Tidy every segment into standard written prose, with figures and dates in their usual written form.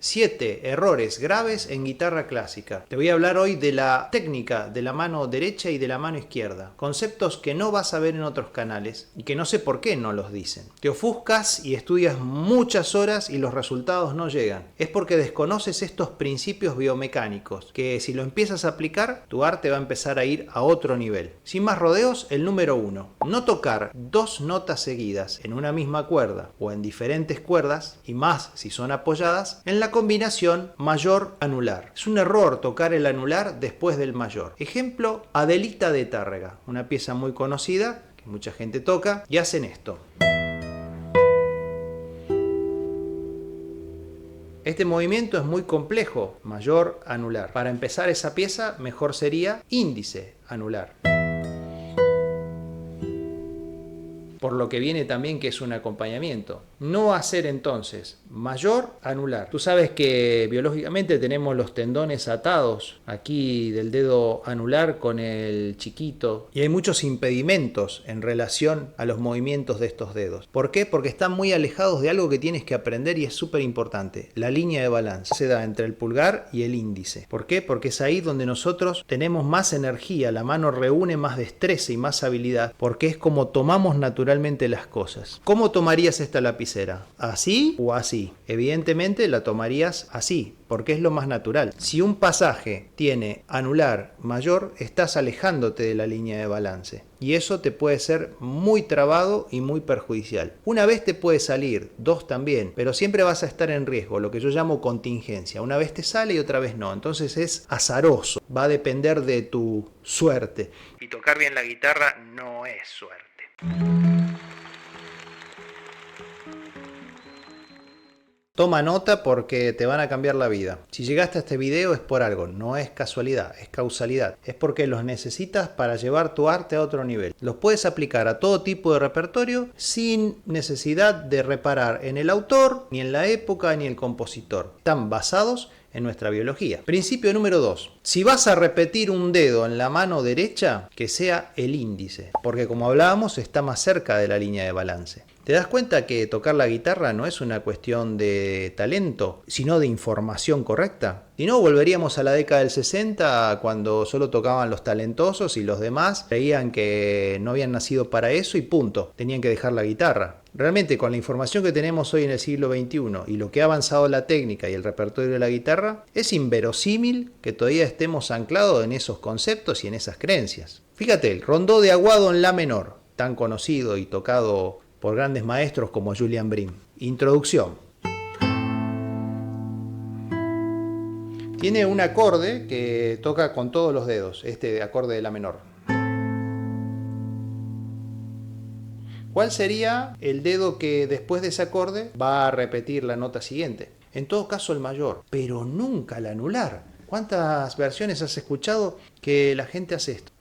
7 errores graves en guitarra clásica. Te voy a hablar hoy de la técnica de la mano derecha y de la mano izquierda. Conceptos que no vas a ver en otros canales y que no sé por qué no los dicen. Te ofuscas y estudias muchas horas y los resultados no llegan. Es porque desconoces estos principios biomecánicos que si lo empiezas a aplicar, tu arte va a empezar a ir a otro nivel. Sin más rodeos, el número 1. No tocar 2 notas seguidas en una misma cuerda o en diferentes cuerdas, y más si son apoyadas, en la combinación mayor-anular. Es un error tocar el anular después del mayor. Ejemplo, Adelita de Tárrega, una pieza muy conocida que mucha gente toca, y hacen esto. Este movimiento es muy complejo, mayor-anular. Para empezar esa pieza, mejor sería índice-anular. Por lo que viene también que es un acompañamiento. No hacer entonces mayor anular. Tú sabes que biológicamente tenemos los tendones atados aquí del dedo anular con el chiquito y hay muchos impedimentos en relación a los movimientos de estos dedos. ¿Por qué? Porque están muy alejados de algo que tienes que aprender y es súper importante. La línea de balance se da entre el pulgar y el índice. ¿Por qué? Porque es ahí donde nosotros tenemos más energía, la mano reúne más destreza y más habilidad, porque es como tomamos naturalmente las cosas. ¿Cómo tomarías esta lapicera? ¿Así o así? Evidentemente la tomarías así, porque es lo más natural. Si un pasaje tiene anular mayor, estás alejándote de la línea de balance. Y eso te puede ser muy trabado y muy perjudicial. Una vez te puede salir, 2 también, pero siempre vas a estar en riesgo, lo que yo llamo contingencia. Una vez te sale y otra vez no. Entonces es azaroso, va a depender de tu suerte. Y tocar bien la guitarra no es suerte. Toma nota porque te van a cambiar la vida. Si llegaste a este video es por algo, no es casualidad, es causalidad. Es porque los necesitas para llevar tu arte a otro nivel. Los puedes aplicar a todo tipo de repertorio sin necesidad de reparar en el autor, ni en la época, ni el compositor. Están basados en nuestra biología. Principio número 2. Si vas a repetir un dedo en la mano derecha, que sea el índice, porque como hablábamos está más cerca de la línea de balance. ¿Te das cuenta que tocar la guitarra no es una cuestión de talento, sino de información correcta? Si no, volveríamos a la década del 60, cuando solo tocaban los talentosos y los demás creían que no habían nacido para eso y punto, tenían que dejar la guitarra. Realmente, con la información que tenemos hoy en el siglo XXI y lo que ha avanzado la técnica y el repertorio de la guitarra, es inverosímil que todavía estemos anclados en esos conceptos y en esas creencias. Fíjate, el rondó de aguado en la menor, tan conocido y tocado por grandes maestros como Julian Bream. Introducción. Tiene un acorde que toca con todos los dedos, este acorde de la menor. ¿Cuál sería el dedo que después de ese acorde va a repetir la nota siguiente? En todo caso el mayor, pero nunca el anular. ¿Cuántas versiones has escuchado que la gente hace esto?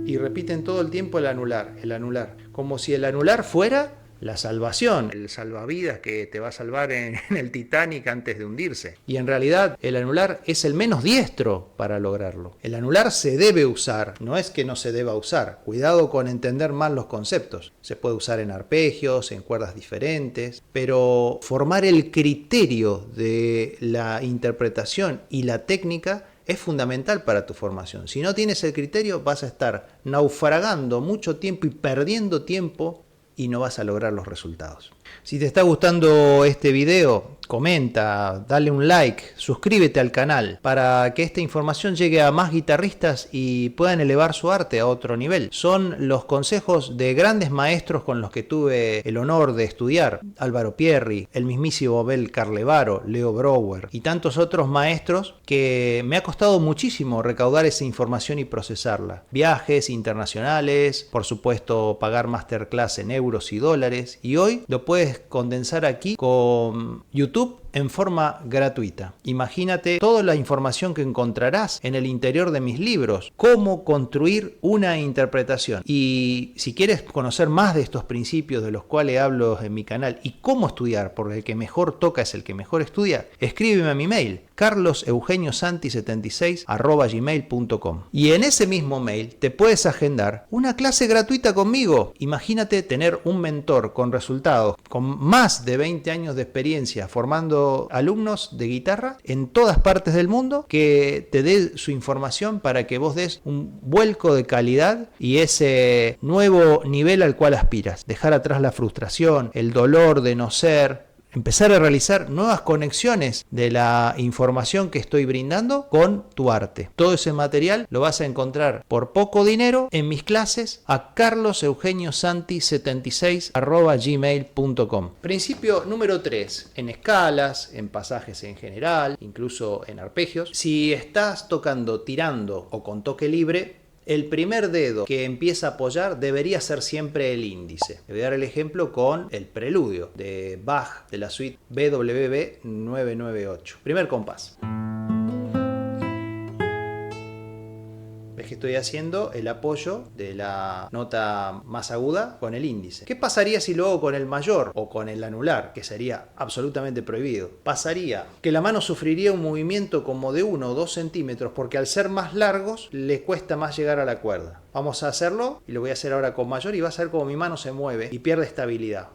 Y repiten todo el tiempo el anular, como si el anular fuera la salvación, el salvavidas que te va a salvar en el Titanic antes de hundirse. Y en realidad el anular es el menos diestro para lograrlo. El anular se debe usar, no es que no se deba usar. Cuidado con entender mal los conceptos. Se puede usar en arpegios, en cuerdas diferentes, pero formar el criterio de la interpretación y la técnica es fundamental para tu formación. Si no tienes el criterio, vas a estar naufragando mucho tiempo y perdiendo tiempo y no vas a lograr los resultados. Si te está gustando este video, comenta, dale un like, suscríbete al canal para que esta información llegue a más guitarristas y puedan elevar su arte a otro nivel. Son los consejos de grandes maestros con los que tuve el honor de estudiar. Álvaro Pierri, el mismísimo Abel Carlevaro, Leo Brouwer y tantos otros maestros que me ha costado muchísimo recaudar esa información y procesarla. Viajes internacionales, por supuesto pagar masterclass en euros y dólares, y hoy lo puedes condensar aquí con YouTube en forma gratuita. Imagínate toda la información que encontrarás en el interior de mis libros, cómo construir una interpretación. Y si quieres conocer más de estos principios de los cuales hablo en mi canal y cómo estudiar, porque el que mejor toca es el que mejor estudia, escríbeme a mi mail carloseugeniosanti76@gmail.com, y en ese mismo mail te puedes agendar una clase gratuita conmigo. Imagínate tener un mentor con resultados, con más de 20 años de experiencia formando alumnos de guitarra en todas partes del mundo, que te dé su información para que vos des un vuelco de calidad y ese nuevo nivel al cual aspiras. Dejar atrás la frustración, el dolor de no ser, empezar a realizar nuevas conexiones de la información que estoy brindando con tu arte. Todo ese material lo vas a encontrar por poco dinero en mis clases a carloseugeniosanti76@gmail.com. Principio número 3. En escalas, en pasajes en general, incluso en arpegios. Si estás tocando tirando o con toque libre, el primer dedo que empieza a apoyar debería ser siempre el índice. Te voy a dar el ejemplo con el preludio de Bach de la suite BWV 998. Primer compás. Ves que estoy haciendo el apoyo de la nota más aguda con el índice. ¿Qué pasaría si lo hago con el mayor o con el anular, que sería absolutamente prohibido? Pasaría que la mano sufriría un movimiento como de 1 o 2 centímetros, porque al ser más largos le cuesta más llegar a la cuerda. Vamos a hacerlo y lo voy a hacer ahora con mayor y vas a ver cómo mi mano se mueve y pierde estabilidad.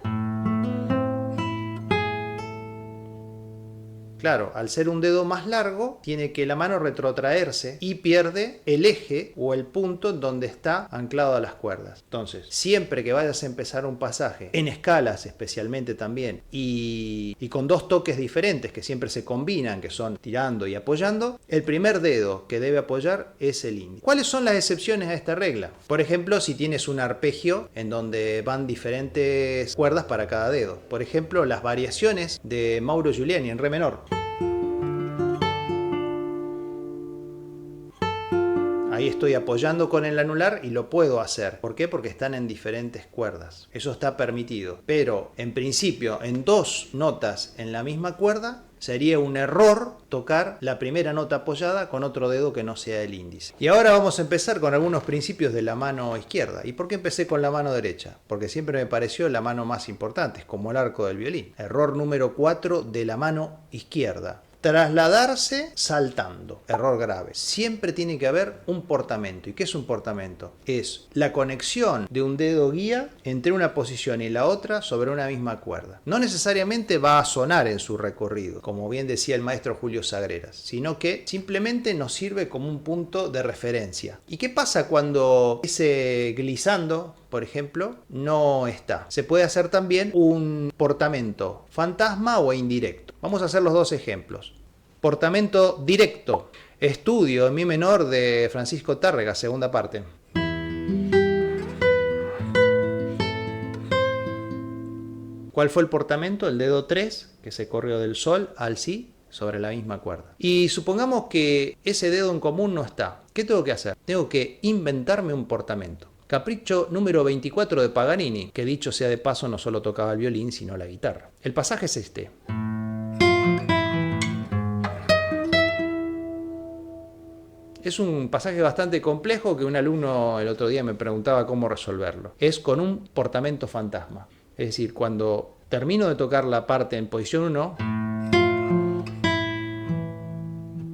Claro, al ser un dedo más largo, tiene que la mano retrotraerse y pierde el eje o el punto en donde está anclado a las cuerdas. Entonces, siempre que vayas a empezar un pasaje, en escalas especialmente también, y con dos toques diferentes que siempre se combinan, que son tirando y apoyando, el primer dedo que debe apoyar es el índice. ¿Cuáles son las excepciones a esta regla? Por ejemplo, si tienes un arpegio en donde van diferentes cuerdas para cada dedo. Por ejemplo, las variaciones de Mauro Giuliani en re menor. Ahí estoy apoyando con el anular y lo puedo hacer. ¿Por qué? Porque están en diferentes cuerdas. Eso está permitido. Pero en principio, en dos notas en la misma cuerda, sería un error tocar la primera nota apoyada con otro dedo que no sea el índice. Y ahora vamos a empezar con algunos principios de la mano izquierda. ¿Y por qué empecé con la mano derecha? Porque siempre me pareció la mano más importante, es como el arco del violín. Error número 4 de la mano izquierda. Trasladarse saltando. Error grave. Siempre tiene que haber un portamento. ¿Y qué es un portamento? Es la conexión de un dedo guía entre una posición y la otra sobre una misma cuerda. No necesariamente va a sonar en su recorrido, como bien decía el maestro Julio Sagreras, sino que simplemente nos sirve como un punto de referencia. ¿Y qué pasa cuando ese glissando, por ejemplo, no está? Se puede hacer también un portamento fantasma o indirecto. Vamos a hacer los dos ejemplos. Portamento directo. Estudio en mi menor de Francisco Tárrega, segunda parte. ¿Cuál fue el portamento? El dedo 3, que se corrió del sol al si sobre la misma cuerda. Y supongamos que ese dedo en común no está. ¿Qué tengo que hacer? Tengo que inventarme un portamento. Capricho número 24 de Paganini, que dicho sea de paso no solo tocaba el violín, sino la guitarra. El pasaje es este. Es un pasaje bastante complejo que un alumno el otro día me preguntaba cómo resolverlo. Es con un portamento fantasma. Es decir, cuando termino de tocar la parte en posición 1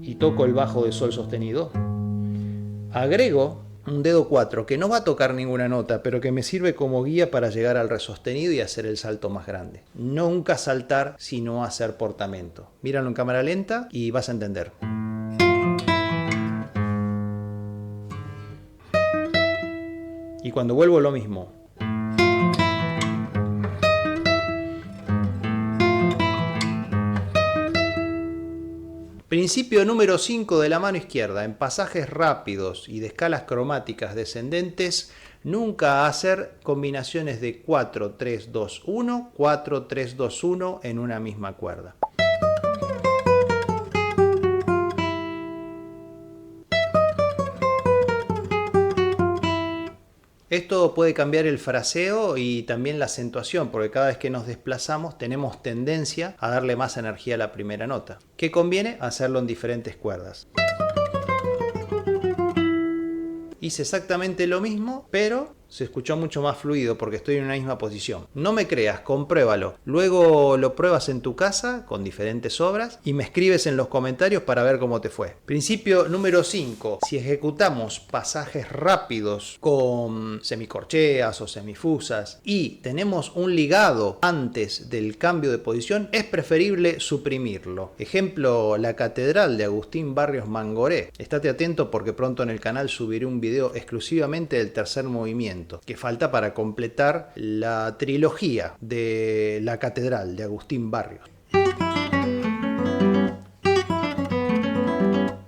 y toco el bajo de sol sostenido, agrego un dedo 4 que no va a tocar ninguna nota, pero que me sirve como guía para llegar al re sostenido y hacer el salto más grande. Nunca saltar, sino hacer portamento. Míralo en cámara lenta y vas a entender. Y cuando vuelvo lo mismo. Principio número 5 de la mano izquierda. En pasajes rápidos y de escalas cromáticas descendentes, nunca hacer combinaciones de 4, 3, 2, 1, 4, 3, 2, 1 en una misma cuerda. Esto puede cambiar el fraseo y también la acentuación, porque cada vez que nos desplazamos tenemos tendencia a darle más energía a la primera nota. ¿Qué conviene? Hacerlo en diferentes cuerdas. Hice exactamente lo mismo, pero se escuchó mucho más fluido porque estoy en una misma posición. No me creas, compruébalo. Luego lo pruebas en tu casa con diferentes obras y me escribes en los comentarios para ver cómo te fue. Principio número 5. Si ejecutamos pasajes rápidos con semicorcheas o semifusas y tenemos un ligado antes del cambio de posición, es preferible suprimirlo. Ejemplo, la Catedral de Agustín Barrios Mangoré. Estate atento porque pronto en el canal subiré un video exclusivamente del tercer movimiento, que falta para completar la trilogía de la Catedral de Agustín Barrios.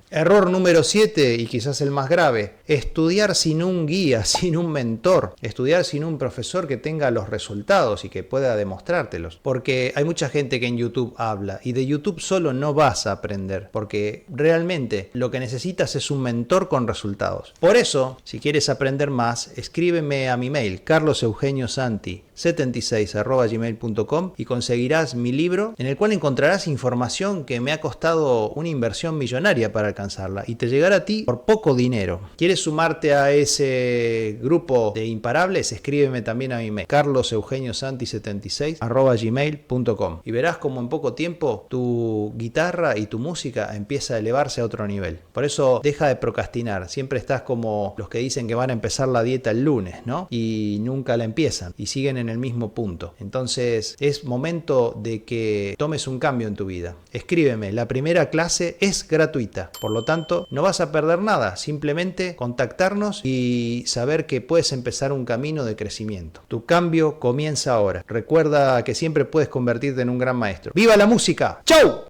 Error número 7, y quizás el más grave, estudiar sin un guía, sin un mentor, estudiar sin un profesor que tenga los resultados y que pueda demostrártelos. Porque hay mucha gente que en YouTube habla y de YouTube solo no vas a aprender, porque realmente lo que necesitas es un mentor con resultados. Por eso, si quieres aprender más, escríbeme a mi mail, carloseugeniossanti76@gmail.com, y conseguirás mi libro en el cual encontrarás información que me ha costado una inversión millonaria para alcanzarla y te llegará a ti por poco dinero. ¿Quieres sumarte a ese grupo de imparables? Escríbeme también a mi mail, carloseugeniossanti76@gmail.com, y verás como en poco tiempo tu guitarra y tu música empieza a elevarse a otro nivel. Por eso deja de procrastinar. Siempre estás como los que dicen que van a empezar la dieta el lunes, ¿no? Y nunca la empiezan y siguen en el mismo punto. Entonces es momento de que tomes un cambio en tu vida. Escríbeme, la primera clase es gratuita. Por lo tanto, no vas a perder nada, simplemente contactarnos y saber que puedes empezar un camino de crecimiento. Tu cambio comienza ahora. Recuerda que siempre puedes convertirte en un gran maestro. ¡Viva la música! ¡Chau!